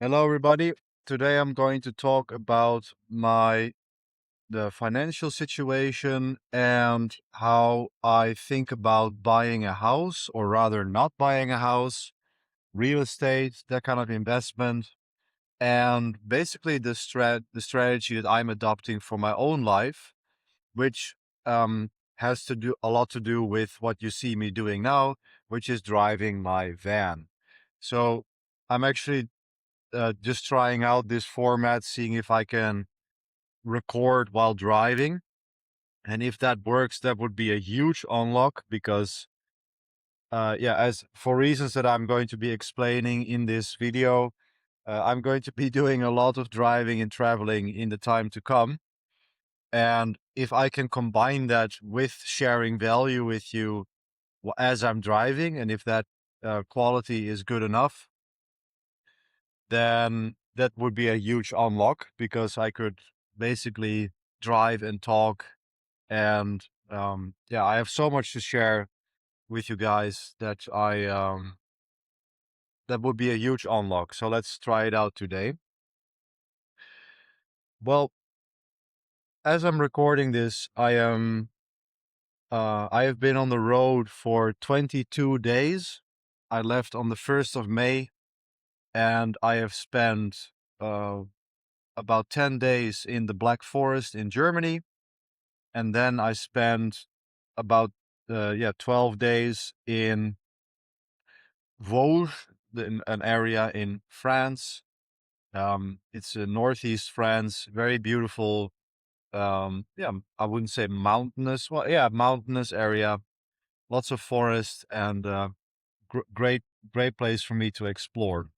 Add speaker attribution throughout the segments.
Speaker 1: Hello, everybody. Today I'm going to talk about the financial situation and how I think about buying a house, or rather not buying a house, real estate, that kind of investment, and basically the strategy that I'm adopting for my own life, which has to do a lot to do with what you see me doing now, which is driving my van. So I'm actually just trying out this format, seeing if I can record while driving. And if that works, that would be a huge unlock because, yeah, as for reasons that I'm going to be explaining in this video, I'm going to be doing a lot of driving and traveling in the time to come. And if I can combine that with sharing value with you as I'm driving, and if that quality is good enough, then that would be a huge unlock because I could basically drive and talk. And yeah, I have so much to share with you guys that that would be a huge unlock. So let's try it out today. Well, as I'm recording this, I have been on the road for 22 days. I left on the 1st of May, and I have spent uh, about 10 days in the Black Forest in Germany. And then I spent about 12 days in Vosges, an area in France. It's northeast France, very beautiful. Yeah, I wouldn't say mountainous. Well, yeah, mountainous area, lots of forest, and great place for me to explore.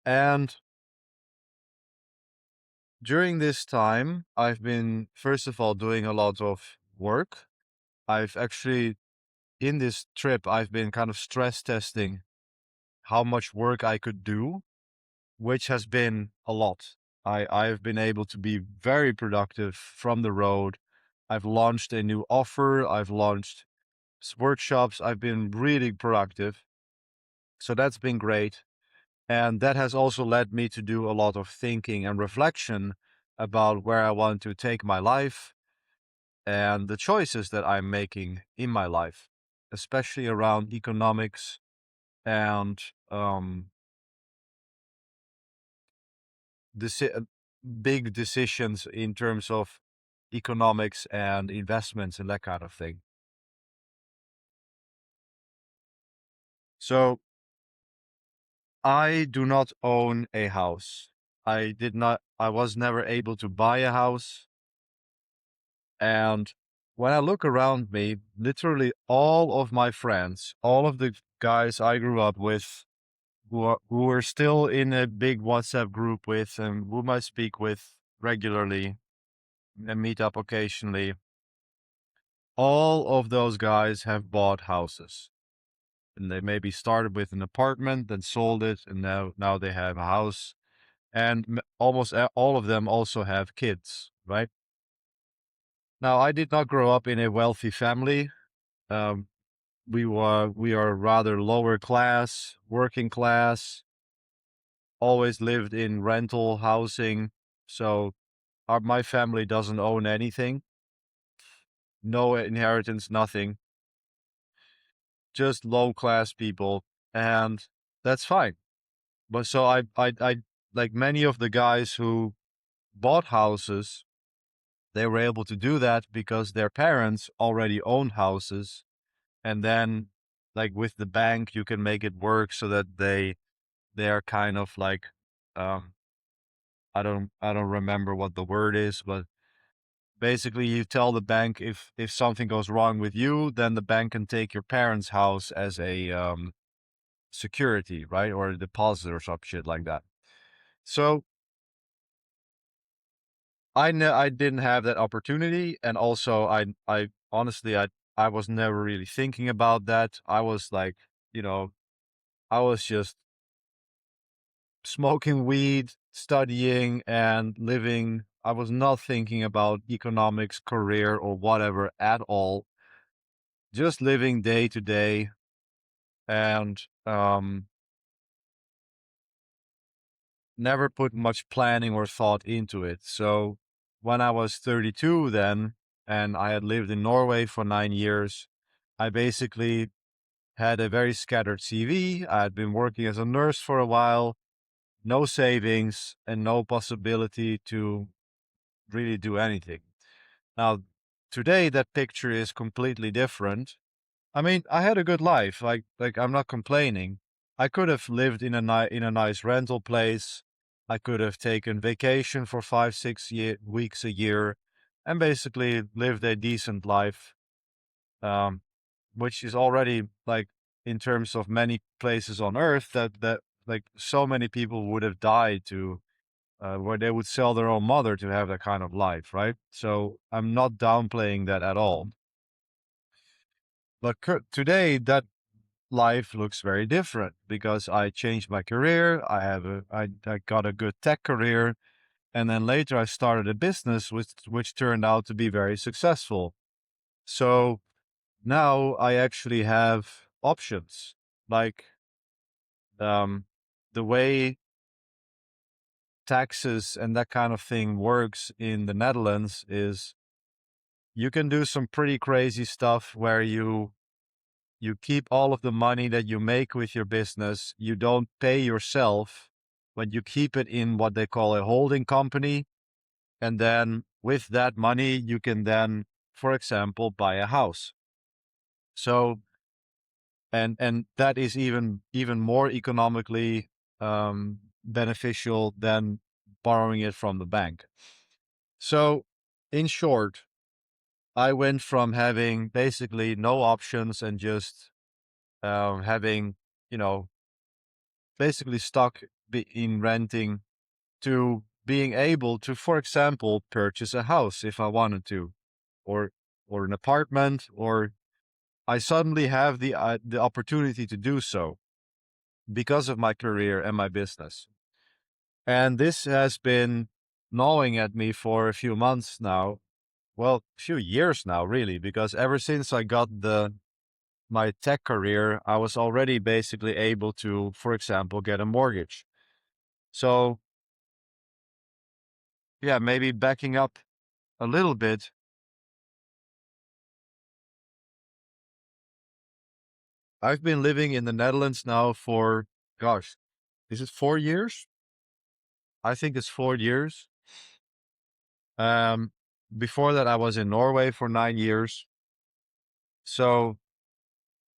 Speaker 1: And during this time, I've been first of all doing a lot of work. I've actually in this trip, I've been kind of stress testing how much work I could do, which has been a lot. I've been able to be very productive from the road. I've launched a new offer. I've launched workshops. I've been really productive. So that's been great. And that has also led me to do a lot of thinking and reflection about where I want to take my life and the choices that I'm making in my life, especially around economics and deci- uh, big decisions in terms of economics and investments and that kind of thing. So I do not own a house. I was never able to buy a house. And when I look around me, literally all of my friends, all of the guys I grew up with, who are still in a big WhatsApp group with and whom I speak with regularly and meet up occasionally, all of those guys have bought houses. And they maybe started with an apartment, then sold it, and now they have a house. And almost all of them also have kids, right? Now, I did not grow up in a wealthy family. Um, we are rather lower class, working class, always lived in rental housing. So my family doesn't own anything, no inheritance, nothing, just low class people. And that's fine. But so I like many of the guys who bought houses, they were able to do that because their parents already owned houses. And then like with the bank, you can make it work so that they're kind of like, um, I don't remember what the word is, but basically you tell the bank if something goes wrong with you, then the bank can take your parents' house as a security, right? Or a deposit or some shit like that. So I didn't have that opportunity, and also I honestly I was never really thinking about that. I was like, you know, I was just smoking weed, studying, and living. I was not thinking about economics, career, or whatever at all. Just living day to day, and never put much planning or thought into it. So when I was 32 then, and I had lived in Norway for 9 years, I basically had a very scattered CV. I had been working as a nurse for a while, no savings, and no possibility to really do anything. Now, today that picture is completely different. I mean, I had a good life. Like I'm not complaining. I could have lived in in a nice rental place. I could have taken vacation for 5, 6 weeks a year, and basically lived a decent life. Um, which is already like in terms of many places on Earth that like so many people would have died to where they would sell their own mother to have that kind of life, right? So I'm not downplaying that at all. But today, that life looks very different because I changed my career. I got a good tech career, and then later I started a business which turned out to be very successful. So now I actually have options. Like um, the way taxes and that kind of thing works in the Netherlands is you can do some pretty crazy stuff where you keep all of the money that you make with your business. You don't pay yourself, but you keep it in what they call a holding company. And then with that money, you can then, for example, buy a house. So, and that is even more economically beneficial than borrowing it from the bank. So, in short, I went from having basically no options and just having, you know, basically stuck in renting to being able to, for example, purchase a house if I wanted to, or or an apartment, or I suddenly have the opportunity to do so because of my career and my business. And this has been gnawing at me for a few months now. Well, a few years now, really, because ever since I got my tech career, I was already basically able to, for example, get a mortgage. So yeah, maybe backing up a little bit, I've been living in the Netherlands now for, gosh, is it 4 years? I think it's 4 years. Um, Before that, I was in Norway for 9 years. So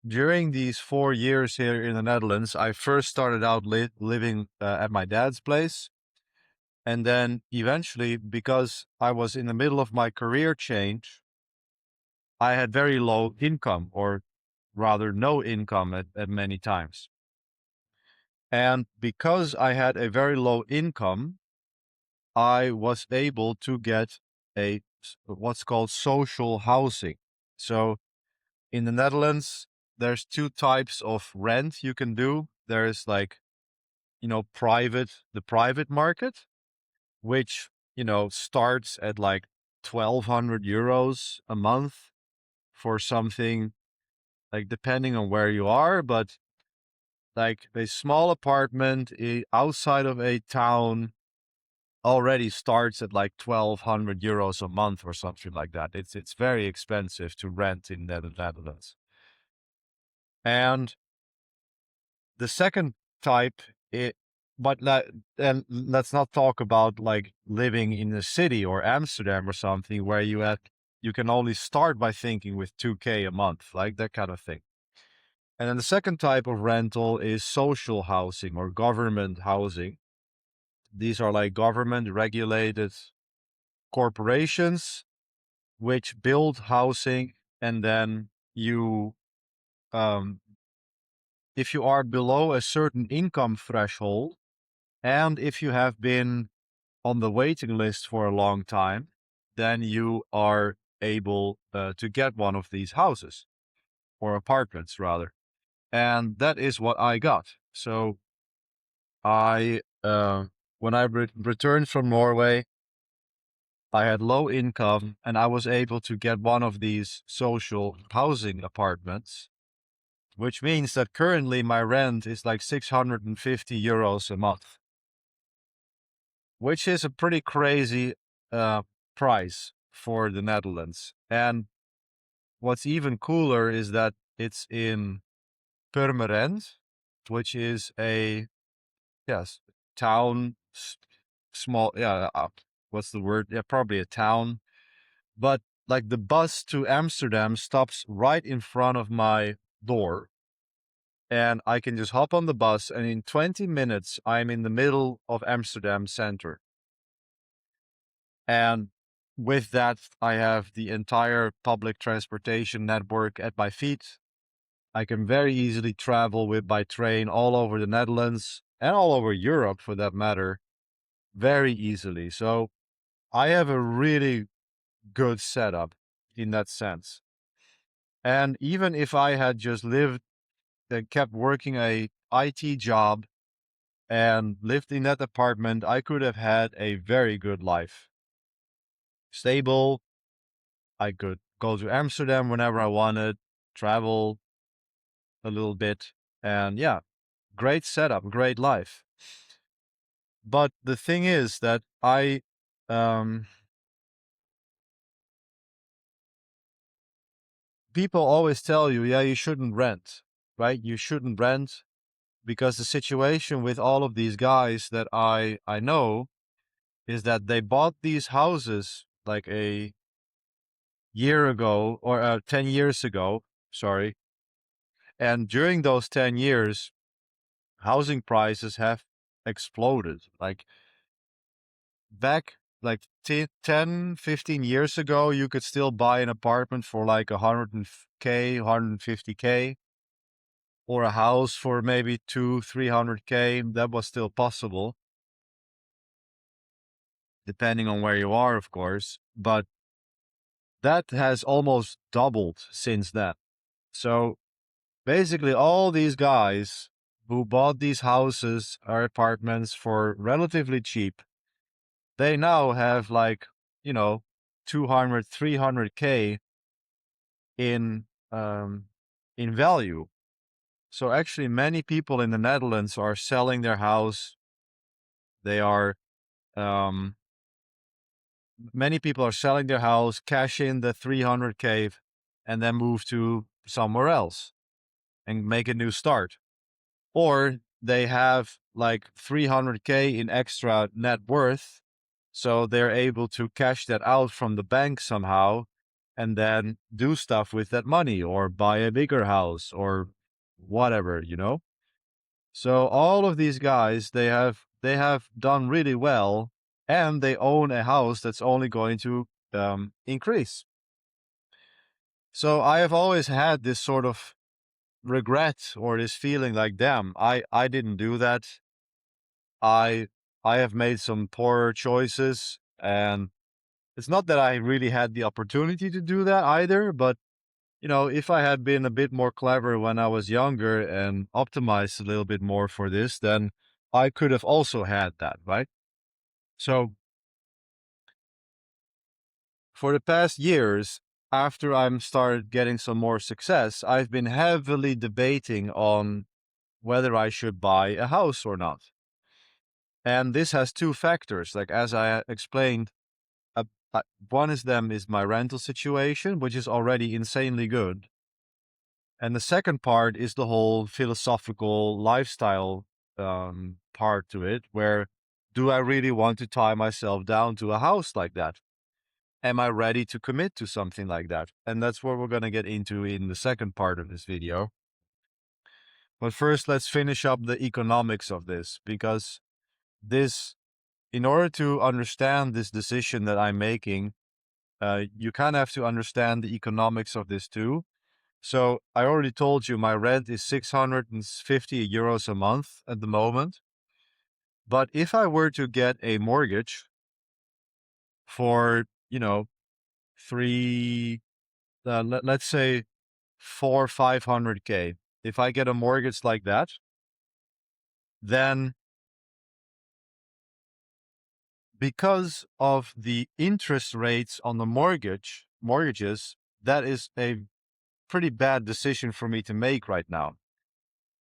Speaker 1: during these 4 years here in the Netherlands, I first started out living at my dad's place. And then eventually, because I was in the middle of my career change, I had very low income, or rather no income at many times. And because I had a very low income, I was able to get what's called social housing. So in the Netherlands, there's two types of rent you can do. There's like, the private market, which, starts at like 1,200 euros a month for something, like depending on where you are, but like a small apartment outside of a town already starts at like 1,200 euros a month or something like that. It's very expensive to rent in the Netherlands. And the second type, it, and let's not talk about like living in a city or Amsterdam or something where you can only start by thinking with 2K a month, like that kind of thing. And then the second type of rental is social housing or government housing. These are like government regulated corporations which build housing, and then um, if you are below a certain income threshold, and if you have been on the waiting list for a long time, then you are able to get one of these houses or apartments rather. And that is what I got. So when I returned from Norway, I had low income and I was able to get one of these social housing apartments, which means that currently my rent is like 650 euros a month. which is a pretty crazy uh, price for the Netherlands. And what's even cooler is that it's in Purmerend, which is a yes town, small what's the word? Yeah, probably a town. But like the bus to Amsterdam stops right in front of my door, and I can just hop on the bus, and in 20 minutes I'm in the middle of Amsterdam center. And with that, I have the entire public transportation network at my feet. I can very easily travel with by train all over the Netherlands and all over Europe for that matter, very easily. So I have a really good setup in that sense. And even if I had just lived and kept working a IT job and lived in that apartment, I could have had a very good life. Stable. I could go to Amsterdam whenever I wanted, travel a little bit, and yeah, great setup, great life. But the thing is that um, people always tell you, yeah, you shouldn't rent, right? You shouldn't rent because the situation with all of these guys that I know is that they bought these houses like a year ago or 10 years ago, sorry. And during those 10 years, housing prices have exploded. Like back like 10, 15 years ago, you could still buy an apartment for like 100K, 150K, or a house for maybe 300K. That was still possible, depending on where you are, of course. But that has almost doubled since then. So basically, all these guys who bought these houses or apartments for relatively cheap, they now have like, 200, 300K in um, in value. So actually, many people in the Netherlands are selling their house. They are um, Many people are selling their house, cash in the 300K, and then move to somewhere else and make a new start. Or they have like 300K in extra net worth, so they're able to cash that out from the bank somehow and then do stuff with that money or buy a bigger house or whatever. So all of these guys, they have done really well, and they own a house that's only going to increase. So I have always had this sort of regret or this feeling like, damn, I didn't do that. I I have made some poor choices, and it's not that I really had the opportunity to do that either, but if I had been a bit more clever when I was younger and optimized a little bit more for this, then I could have also had that, right? So for the past years, after I'm started getting some more success, I've been heavily debating on whether I should buy a house or not. And this has two factors. Like as I explained, uh, one is my rental situation, which is already insanely good. And the second part is the whole philosophical lifestyle part to it, where do I really want to tie myself down to a house like that? Am I ready to commit to something like that? And that's what we're going to get into in the second part of this video. But first, let's finish up the economics of this, because in order to understand this decision that I'm making, you kind of have to understand the economics of this too. So I already told you my rent is 650 euros a month at the moment. But if I were to get a mortgage for, three, let's say 500K, if I get a mortgage like that, then because of the interest rates on the mortgages, that is a pretty bad decision for me to make right now.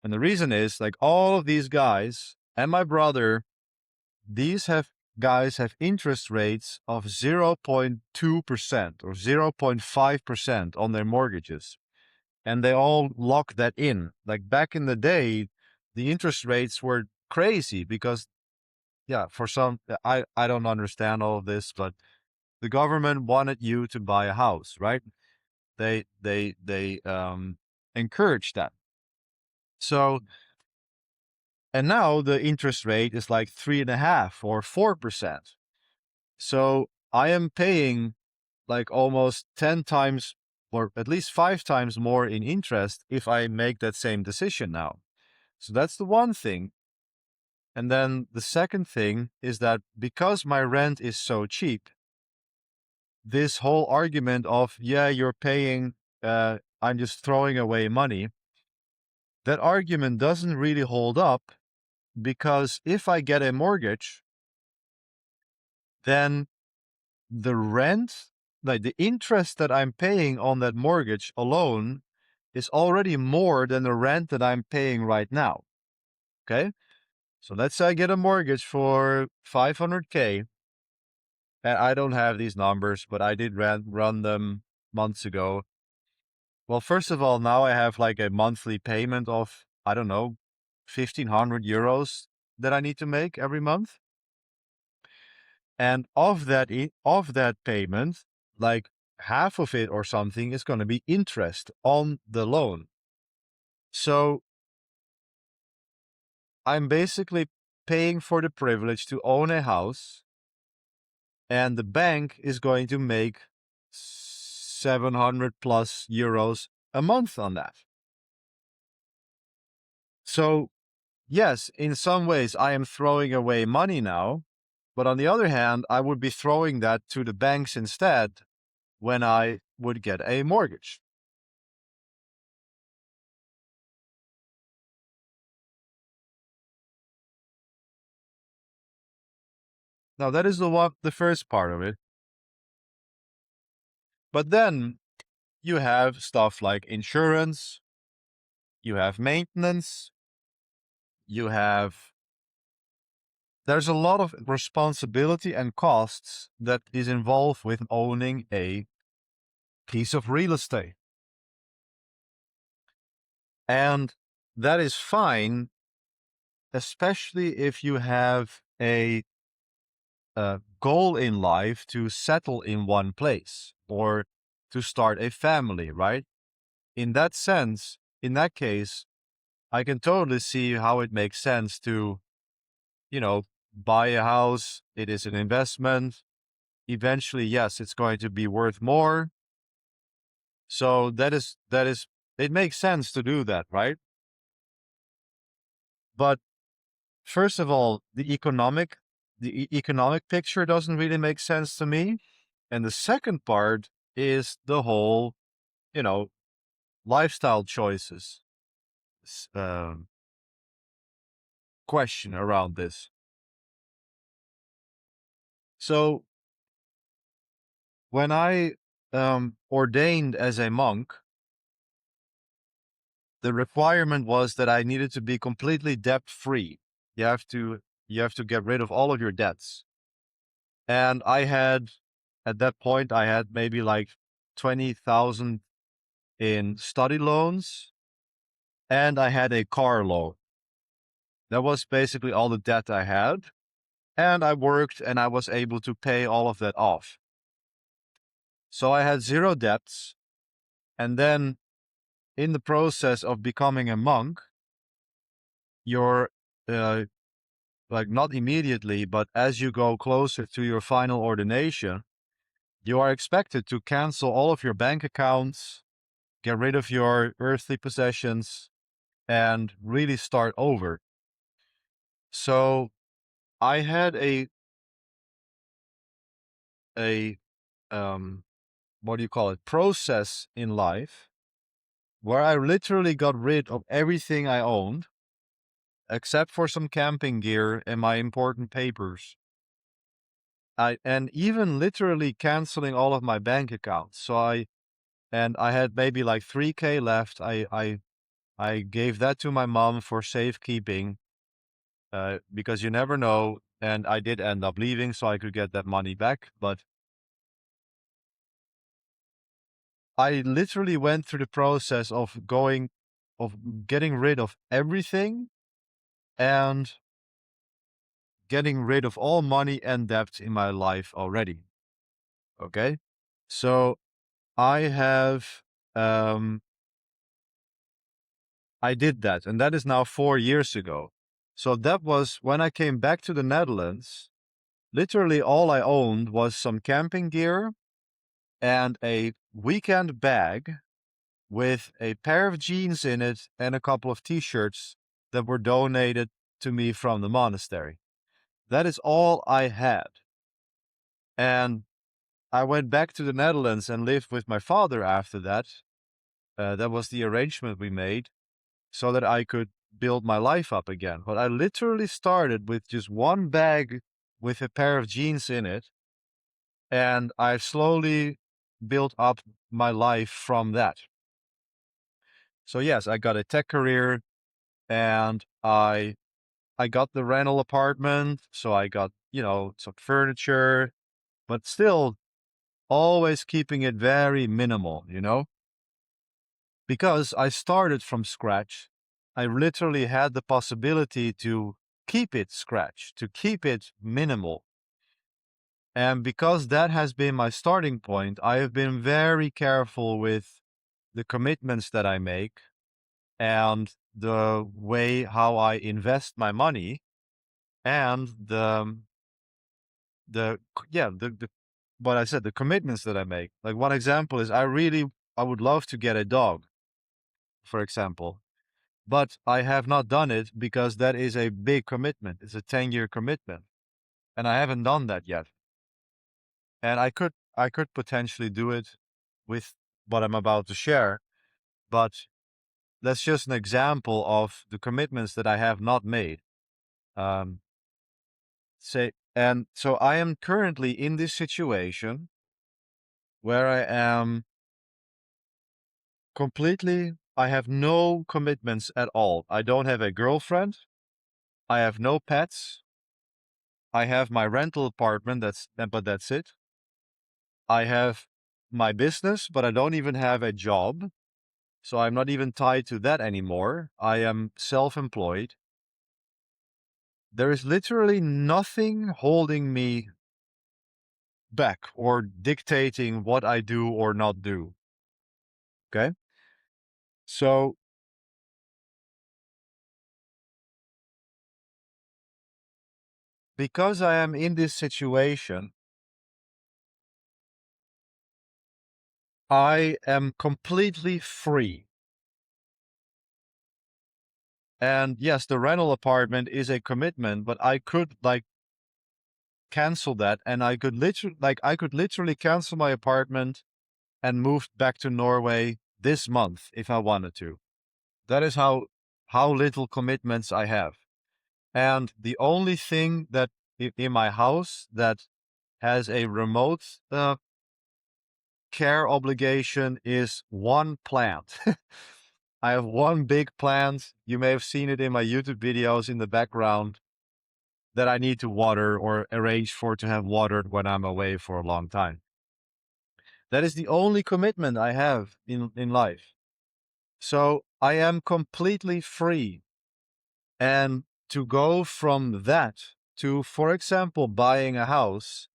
Speaker 1: And the reason is like all of these guys and my brother, these have guys have interest rates of 0.2% or 0.5% on their mortgages. And they all lock that in. Like back in the day, the interest rates were crazy because, yeah, for some, I don't understand all of this, but the government wanted you to buy a house, right? They encouraged that. So, and now the interest rate is like 3.5 or 4%. So I am paying like almost 10 times or at least 5 times more in interest if I make that same decision now. So that's the one thing. And then the second thing is that because my rent is so cheap, this whole argument of, yeah, you're paying, I'm just throwing away money, that argument doesn't really hold up, because if I get a mortgage, then the rent, like the interest that I'm paying on that mortgage alone, is already more than the rent that I'm paying right now. Okay? So let's say I get a mortgage for 500K, and I don't have these numbers, but I did run them months ago. Well, first of all, now I have like a monthly payment of, I don't know, 1,500 euros that I need to make every month. And of that payment, like half of it or something is going to be interest on the loan. So I'm basically paying for the privilege to own a house, and the bank is going to make 700 plus euros a month on that. So yes, in some ways I am throwing away money now, but on the other hand, I would be throwing that to the banks instead when I would get a mortgage. Now that is the first part of it. But then you have stuff like insurance, you have maintenance, there's a lot of responsibility and costs that is involved with owning a piece of real estate. And that is fine, especially if you have a goal in life to settle in one place or to start a family, right? In that sense, in that case, I can totally see how it makes sense to, buy a house. It is an investment. Eventually, yes, it's going to be worth more. So it makes sense to do that, right? But first of all, the economic picture doesn't really make sense to me. And the second part is the whole, lifestyle choices question around this. So when I ordained as a monk, the requirement was that I needed to be completely debt free. You have to get rid of all of your debts. And at that point, I had maybe like 20,000 in study loans, and I had a car loan. That was basically all the debt I had. And I worked and I was able to pay all of that off. So I had zero debts. And then in the process of becoming a monk, you're like not immediately, but as you go closer to your final ordination, you are expected to cancel all of your bank accounts, get rid of your earthly possessions, and really start over. So I had a what do you call it, process in life where I literally got rid of everything I owned except for some camping gear and my important papers. And even literally canceling all of my bank accounts. So I had maybe like 3K left. I gave that to my mom for safekeeping, because you never know. And I did end up leaving so I could get that money back. But I literally went through the process of getting rid of everything and getting rid of all money and debt in my life already. Okay. So I have, um, I did that, and that is now 4 years ago. So that was when I came back to the Netherlands. Literally all I owned was some camping gear and a weekend bag with a pair of jeans in it and a couple of t-shirts that were donated to me from the monastery. That is all I had. And I went back to the Netherlands and lived with my father after that. That was the arrangement we made so that I could build my life up again. But I literally started with just one bag with a pair of jeans in it. And I've slowly built up my life from that. So yes, I got a tech career and I got the rental apartment. So I got, some furniture, but still always keeping it very minimal, because I started from scratch. I literally had the possibility to keep it scratch, to keep it minimal. And because that has been my starting point, I have been very careful with the commitments that I make and the way how I invest my money and the what I said, the commitments that I make. Like one example is I would love to get a dog, for example, but I have not done it because that is a big commitment. It's a 10-year commitment and I haven't done that yet. And I could potentially do it with what I'm about to share, but that's just an example of the commitments that I have not made. Um, and so I am currently in this situation where I am I have no commitments at all. I don't have a girlfriend. I have no pets. I have my rental apartment. But that's it. I have my business, but I don't even have a job. So I'm not even tied to that anymore. I am self-employed. There is literally nothing holding me back or dictating what I do or not do. Okay. So because I am in this situation, I am completely free. And yes, the rental apartment is a commitment, but I could cancel that and I could literally cancel my apartment and move back to Norway this month if I wanted to. That is how little commitments I have. And the only thing that in my house that has a remote care obligation is one plant. I have one big plant. You may have seen it in my YouTube videos in the background that I need to water or arrange for to have watered when I'm away for a long time. That is the only commitment I have in life. So I am completely free. And to go from that to, for example, buying a house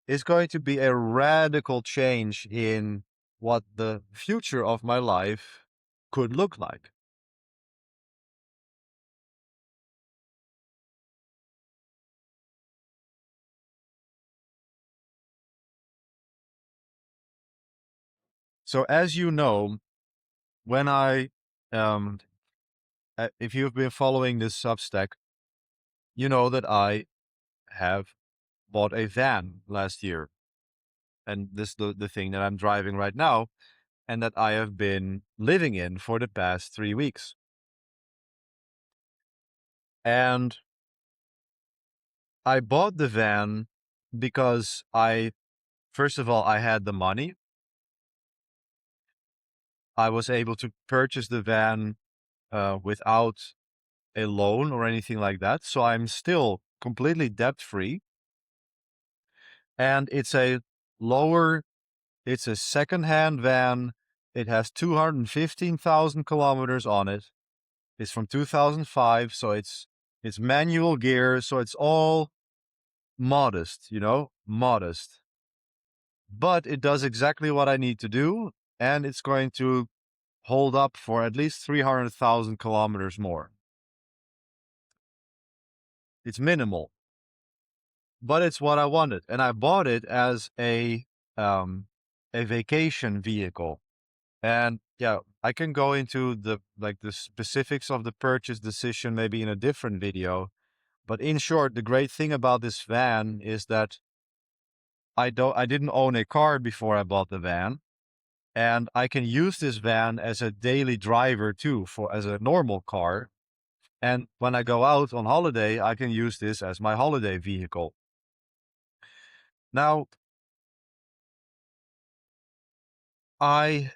Speaker 1: is going to be a radical change in what the future of my life could look like. So as you know, when if you've been following this Substack, you know that I have bought a van last year. And this the thing that I'm driving right now and that I have been living in for the past 3 weeks. And I bought the van because first of all, I had the money. I was able to purchase the van without a loan or anything like that. So I'm still completely debt-free, and lower, it's a second-hand van. It has 215,000 kilometers on it. It's from 2005, so it's manual gear, so it's all modest, modest. But it does exactly what I need to do, and it's going to hold up for at least 300,000 kilometers more. It's minimal, but it's what I wanted, and I bought it as a vacation vehicle. And yeah, I can go into the specifics of the purchase decision maybe in a different video. But in short, the great thing about this van is that I didn't own a car before I bought the van, and I can use this van as a daily driver too, as a normal car. And when I go out on holiday, I can use this as my holiday vehicle. Now, I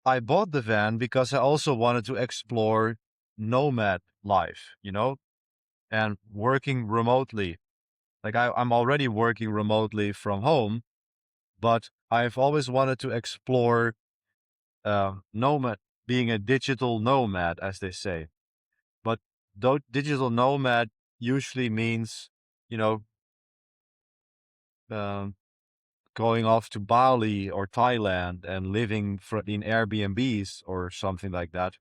Speaker 1: bought the van because I also wanted to explore nomad life, and working remotely. Like I'm already working remotely from home, but I've always wanted to explore nomad, being a digital nomad, as they say. But though digital nomad usually means, you know, um, going off to Bali or Thailand and living in Airbnbs or something like that.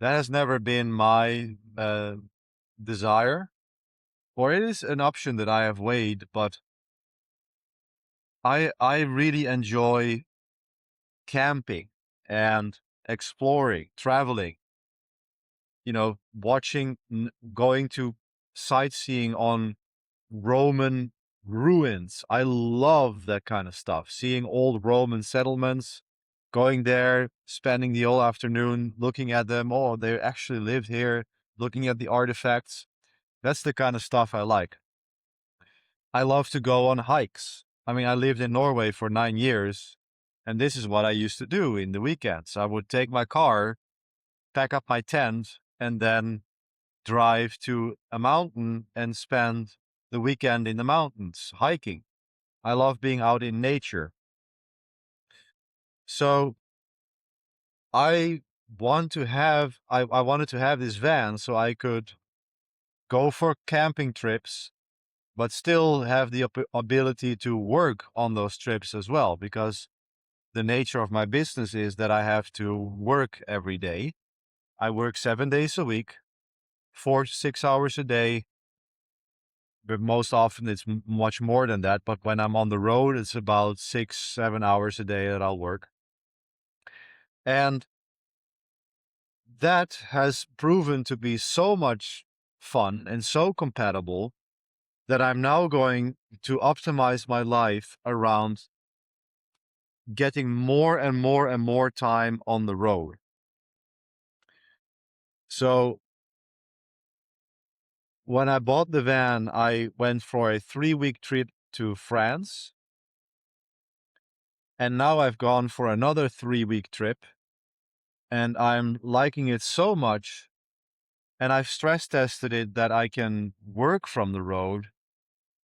Speaker 1: That has never been my desire, or it is an option that I have weighed, but I really enjoy camping and exploring, traveling, going to sightseeing on Roman ruins. I love that kind of stuff. Seeing old Roman settlements, going there, spending the whole afternoon looking at them. Oh, they actually lived here, looking at the artifacts. That's the kind of stuff I like. I love to go on hikes. I mean, I lived in Norway for 9 years, and this is what I used to do in the weekends. I would take my car, pack up my tent, and then drive to a mountain and spend the weekend in the mountains hiking. I love being out in nature. So I I wanted to have this van so I could go for camping trips, but still have the ability to work on those trips as well, because the nature of my business is that I have to work every day. I work 7 days a week, 4 to 6 hours a day, but most often it's much more than that. But when I'm on the road, it's about 6, 7 hours a day that I'll work. And that has proven to be so much fun and so compatible that I'm now going to optimize my life around getting more and more and more time on the road. So when I bought the van, I went for a 3-week trip to France. And now I've gone for another 3-week trip, and I'm liking it so much. And I've stress tested it that I can work from the road,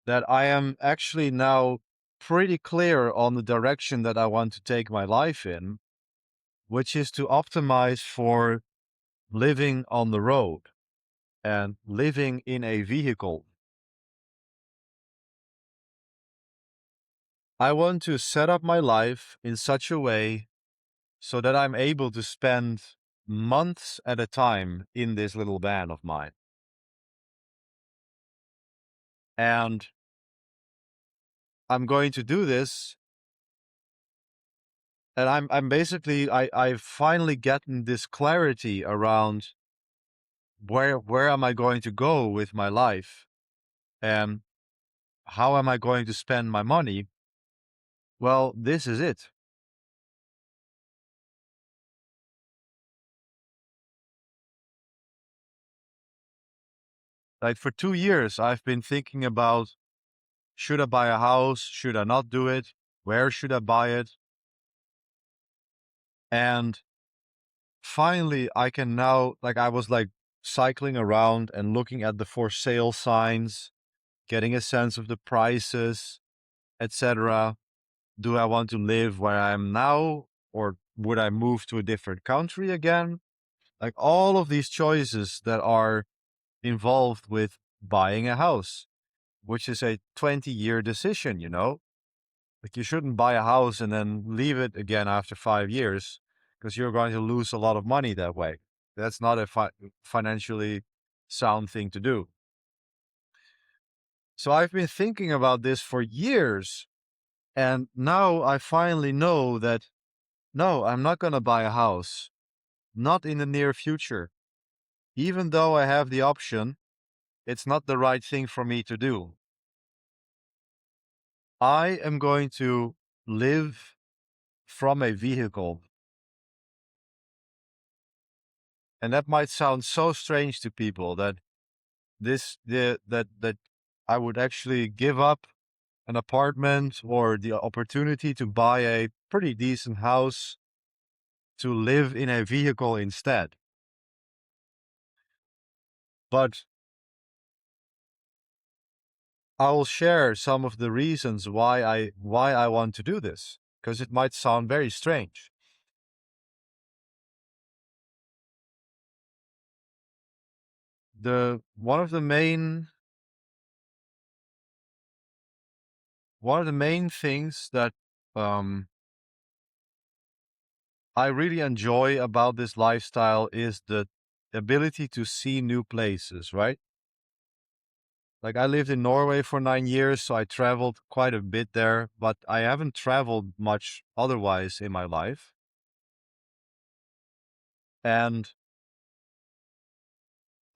Speaker 1: that I am actually now pretty clear on the direction that I want to take my life in, which is to optimize for living on the road and living in a vehicle. I want to set up my life in such a way so that I'm able to spend months at a time in this little van of mine. And I'm going to do this. And I'm basically, I've finally gotten this clarity around where am I going to go with my life, and how am I going to spend my money? Well, this is it. Like for 2 years, I've been thinking about, should I buy a house? Should I not do it? Where should I buy it? And finally, I can now, like, I was like cycling around and looking at the for sale signs, getting a sense of the prices, etc. Do I want to live where I am now, or would I move to a different country again? Like all of these choices that are involved with buying a house, which is a 20-year decision, you know? Like you shouldn't buy a house and then leave it again after 5 years because you're going to lose a lot of money that way. That's not a financially sound thing to do. So I've been thinking about this for years. And now I finally know that no, I'm not going to buy a house. Not in the near future. Even though I have the option, it's not the right thing for me to do. I am going to live from a vehicle. And that might sound so strange to people that that I would actually give up an apartment or the opportunity to buy a pretty decent house to live in a vehicle instead. But I will share some of the reasons why I want to do this, because it might sound very strange. The one of the main things that um, I really enjoy about this lifestyle is the ability to see new places, right? Like I lived in Norway for 9 years, so I traveled quite a bit there, but I haven't traveled much otherwise in my life. And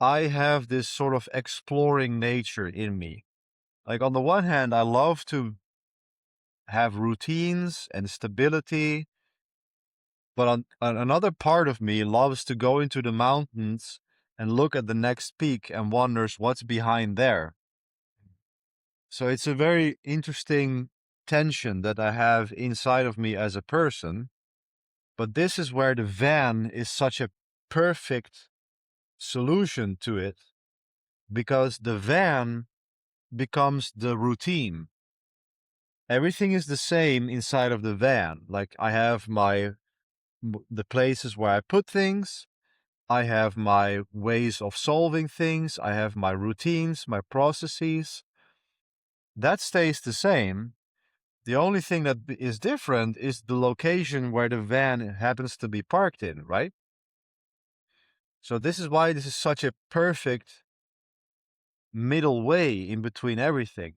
Speaker 1: I have this sort of exploring nature in me. Like on the one hand, I love to have routines and stability, but on another part of me loves to go into the mountains and look at the next peak and wonders what's behind there. So it's a very interesting tension that I have inside of me as a person. But this is where the van is such a perfect solution to it, because the van becomes the routine. Everything is the same inside of the van. Like I have the places where I put things. I have my ways of solving things. I have my routines, my processes. That stays the same. The only thing that is different is the location where the van happens to be parked in, right? So this is why this is such a perfect middle way in between everything.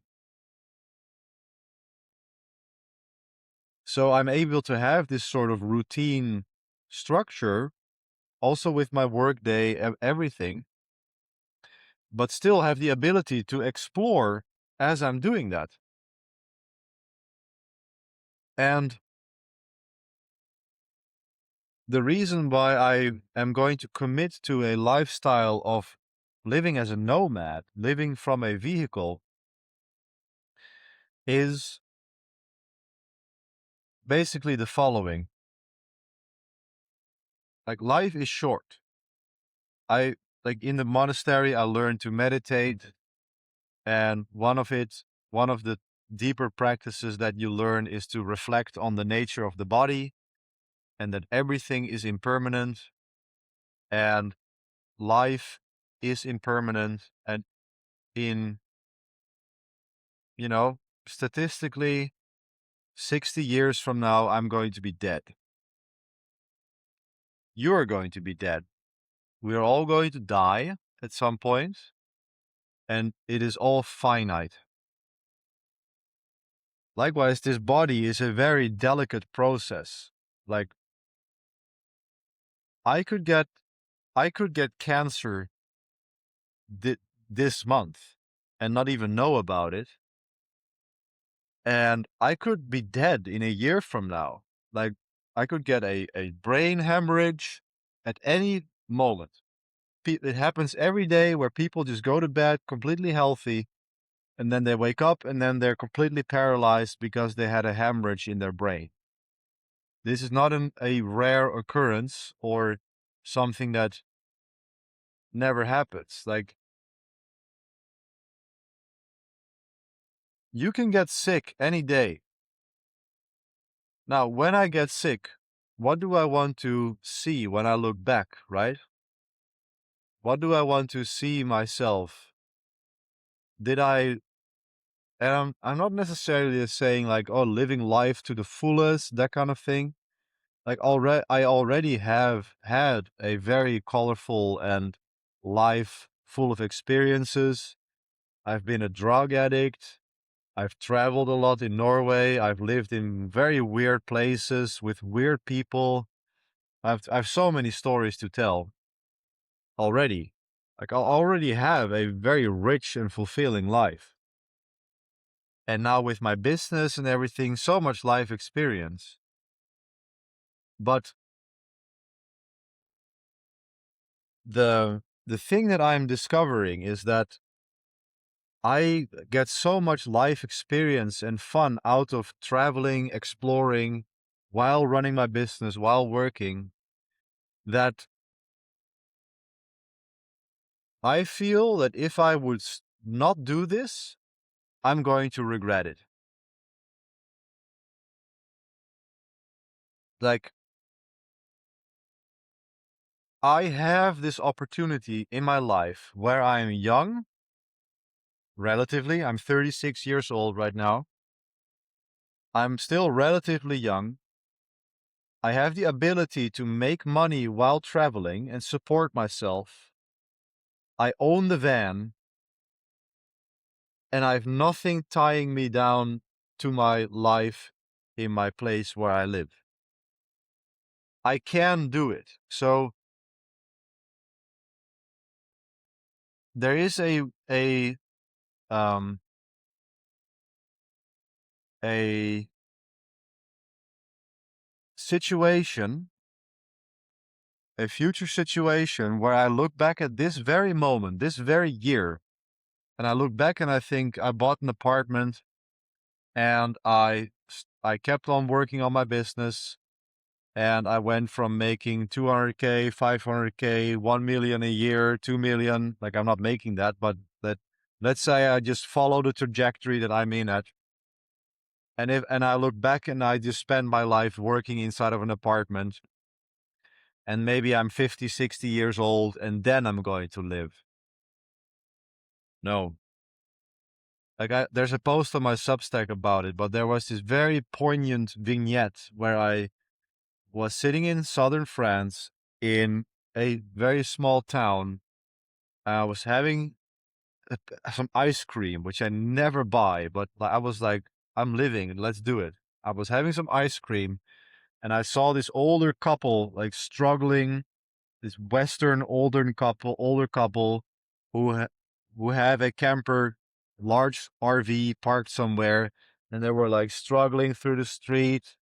Speaker 1: So I'm able to have this sort of routine structure also with my work day, everything, but still have the ability to explore as I'm doing that. And the reason why I am going to commit to a lifestyle of living as a nomad, living from a vehicle, is basically the following. Like life is short. Like in the monastery, I learned to meditate, and one of the deeper practices that you learn is to reflect on the nature of the body and that everything is impermanent and life is impermanent. And in, statistically, 60 years from now, I'm going to be dead. You're going to be dead. We're all going to die at some point, and it is all finite. Likewise, this body is a very delicate process. Like I could get cancer this month and not even know about it. And I could be dead in a year from now. Like I could get a brain hemorrhage at any moment. It happens every day where people just go to bed completely healthy and then they wake up and then they're completely paralyzed because they had a hemorrhage in their brain. This is not a rare occurrence or something that never happens. Like, you can get sick any day. Now, when I get sick, what do I want to see when I look back, right? What do I want to see myself? Did I, and I'm not necessarily saying like, oh, living life to the fullest, that kind of thing. Like, I already have had a very colorful and life full of experiences. I've been a drug addict. I've traveled a lot in Norway. I've lived in very weird places with weird people. I've so many stories to tell already. Like, I already have a very rich and fulfilling life. And now with my business and everything, so much life experience. But the thing that I'm discovering is that I get so much life experience and fun out of traveling, exploring, while running my business, while working, that I feel that if I would not do this, I'm going to regret it. Like, I have this opportunity in my life where I'm young, relatively. I'm 36 years old right now. I'm still relatively young. I have the ability to make money while traveling and support myself. I own the van, and I have nothing tying me down to my life in my place where I live. I can do it. So there is um a situation, a future situation where I look back at this very moment, this very year, and I look back and I think I bought an apartment and I kept on working on my business, and I went from making 200K, 500K, 1 million a year, 2 million. Like, I'm not making that, but let's say I just follow the trajectory that I'm in at. And I look back and I just spend my life working inside of an apartment, and maybe I'm 50, 60 years old, and then I'm going to live. No. Like, there's a post on my Substack about it, but there was this very poignant vignette where I was sitting in southern France in a very small town. I was having some ice cream, which I never buy, but I was like, I'm living, let's do it. I was having some ice cream, and I saw this older couple, like, struggling, this Western older couple who have a camper, large RV parked somewhere, and they were like struggling through the street.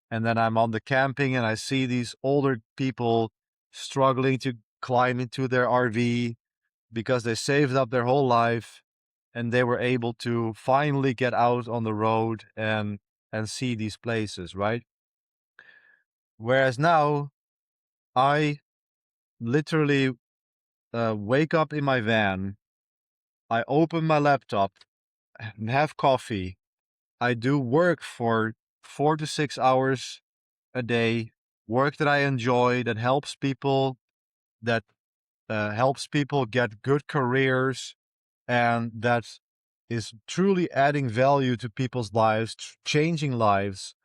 Speaker 1: And then I'm on the camping and I see these older people struggling to climb into their RV because they saved up their whole life and they were able to finally get out on the road and see these places, right? Whereas now I literally wake up in my van, I open my laptop and have coffee. I do work for 4 to 6 hours a day, work that I enjoy, that helps people, that helps people get good careers, and that is truly adding value to people's lives, changing lives.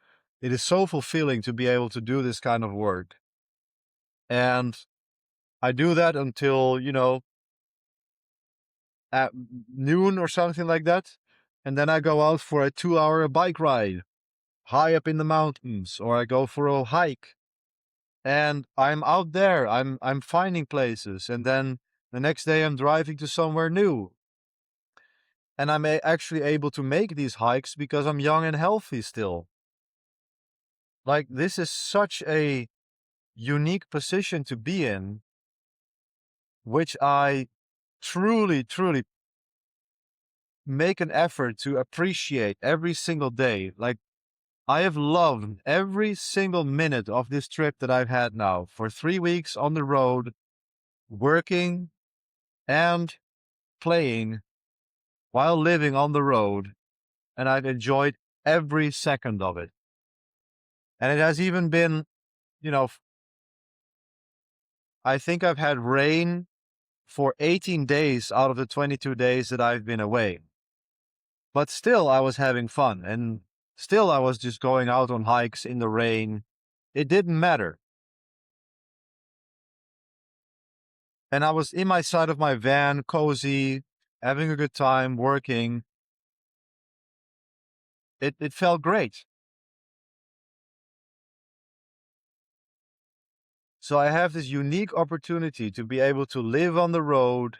Speaker 1: It is so fulfilling to be able to do this kind of work. And I do that until, at noon or something like that. And then I go out for a 2 hour bike ride high up in the mountains, or I go for a hike. And I'm out there, I'm finding places. And then the next day I'm driving to somewhere new. And I'm actually able to make these hikes because I'm young and healthy still. Like, this is such a unique position to be in, which I truly, truly make an effort to appreciate every single day. Like, I have loved every single minute of this trip that I've had now for 3 weeks on the road, working, and playing while living on the road, and I've enjoyed every second of it. And it has even been, you know, I think I've had rain for 18 days out of the 22 days that I've been away. But still, I was having fun, and still, I was just going out on hikes in the rain. It didn't matter. And I was in my side of my van, cozy, having a good time, working. It felt great. So I have this unique opportunity to be able to live on the road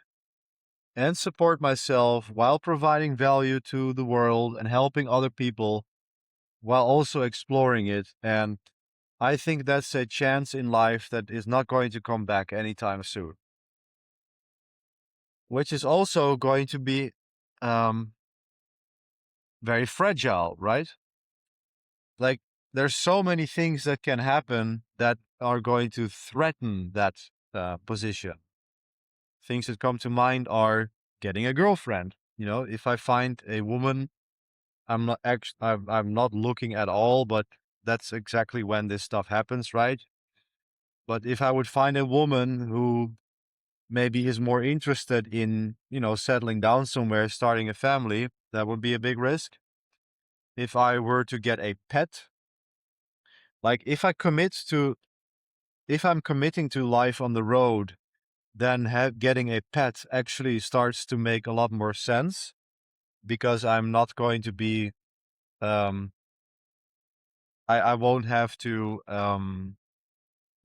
Speaker 1: and support myself while providing value to the world and helping other people while also exploring it. And I think that's a chance in life that is not going to come back anytime soon, which is also going to be um, very fragile, right? Like, there's so many things that can happen that are going to threaten that position. Things that come to mind are getting a girlfriend. You know, if I find a woman, I'm not looking at all, but that's exactly when this stuff happens, right? But if I would find a woman who maybe is more interested in, settling down somewhere, starting a family, that would be a big risk. If I were to get a pet, like if I'm committing to life on the road, then getting a pet actually starts to make a lot more sense because I'm not going to be, um, I won't have to,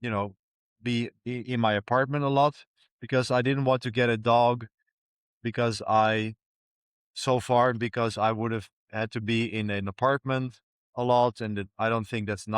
Speaker 1: you know, be in my apartment a lot because I didn't want to get a dog because because I would have had to be in an apartment a lot. And I don't think that's not